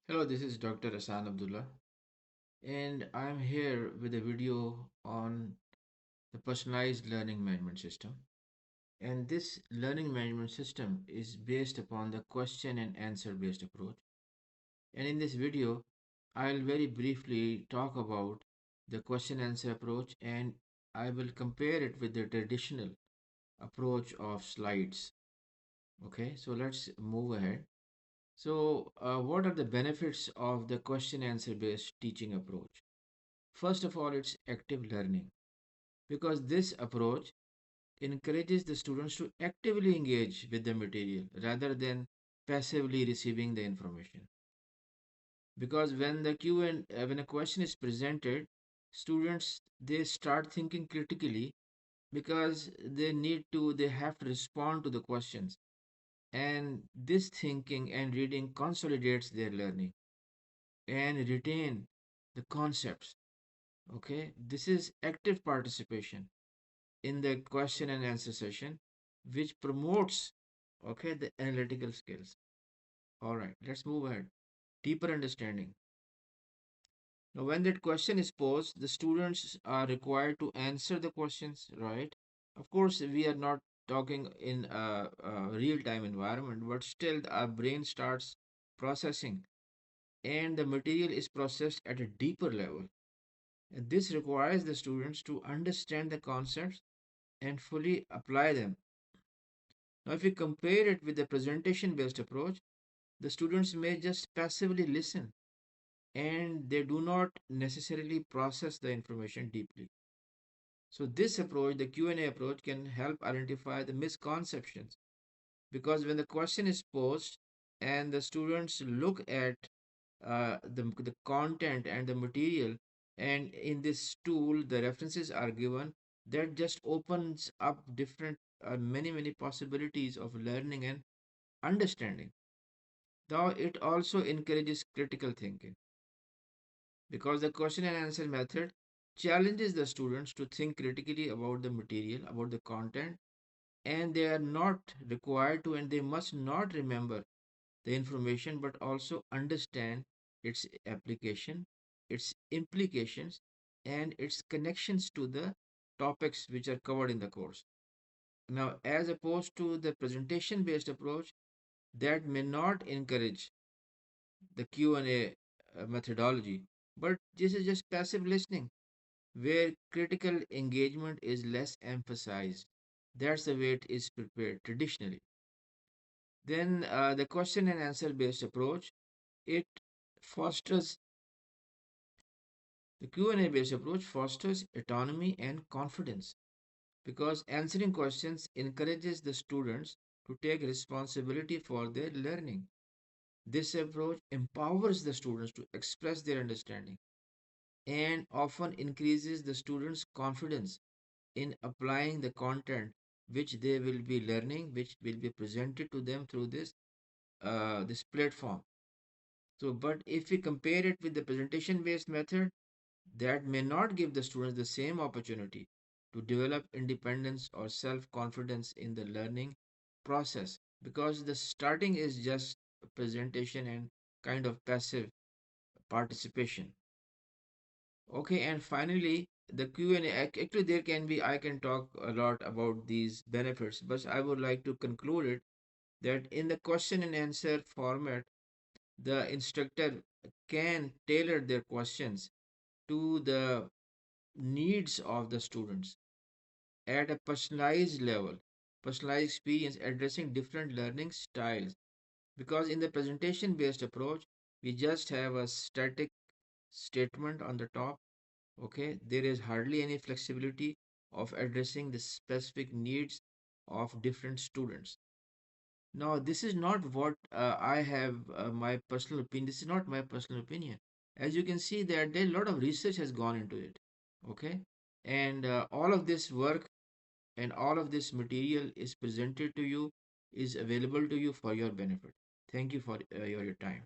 Hello, this is Dr. Asan Abdullah, and I'm here with a video on the personalized learning management system. And this learning management system is based upon the question and answer based approach. And in this video, I'll very briefly talk about the question answer approach and I will compare it with the traditional approach of slides. Okay, so let's move ahead. So, what are the benefits of the question answer based teaching approach? First of all, it's active learning because this approach encourages the students to actively engage with the material rather than passively receiving the information. Because when the Q and when a question is presented, students they start thinking critically because they have to respond to the questions, and this thinking and reading consolidates their learning and retain the concepts. Okay, this is active participation in the question and answer session, which promotes the analytical skills. All right, let's move ahead. Deeper understanding. Now, when that question is posed, the students are required to answer the questions, right? Of course, we are not talking in a real time environment, but still our brain starts processing and the material is processed at a deeper level. And this requires the students to understand the concepts and fully apply them. Now, if we compare it with the presentation based approach, the students may just passively listen and they do not necessarily process the information deeply. So this approach, the Q&A approach, can help identify the misconceptions because when the question is posed and the students look at the content and the material, and in this tool the references are given, that just opens up different many possibilities of learning and understanding. Though it also encourages critical thinking because the question and answer method challenges the students to think critically about the material, about the content, and they are not required to and they must not remember the information but also understand its application, its implications, and its connections to the topics which are covered in the course. Now, as opposed to the presentation based approach that may not encourage the Q&A methodology, but this is just passive listening where critical engagement is less emphasized. That's the way it is prepared traditionally. Then the question and answer based approach, it fosters the Q&A based approach fosters autonomy and confidence because answering questions encourages the students to take responsibility for their learning. This approach empowers the students to express their understanding and often increases the students' confidence in applying the content which they will be learning, which will be presented to them through this platform. So, but if we compare it with the presentation based method, that may not give the students the same opportunity to develop independence or self confidence in the learning process because the starting is just a presentation and kind of passive participation. Okay, and finally, the Q&A. Actually, there can be, I can talk a lot about these benefits, but I would like to conclude it that in the question and answer format, the instructor can tailor their questions to the needs of the students at a personalized level, personalized experience addressing different learning styles. Because in the presentation based approach, we just have a static statement on the top. Okay, there is hardly any flexibility of addressing the specific needs of different students. Now, this is not what I have my personal opinion. This is not my personal opinion. As you can see, that there a lot of research has gone into it. Okay, and all of this work and all of this material is presented to you, is available to you for your benefit. Thank you for your time.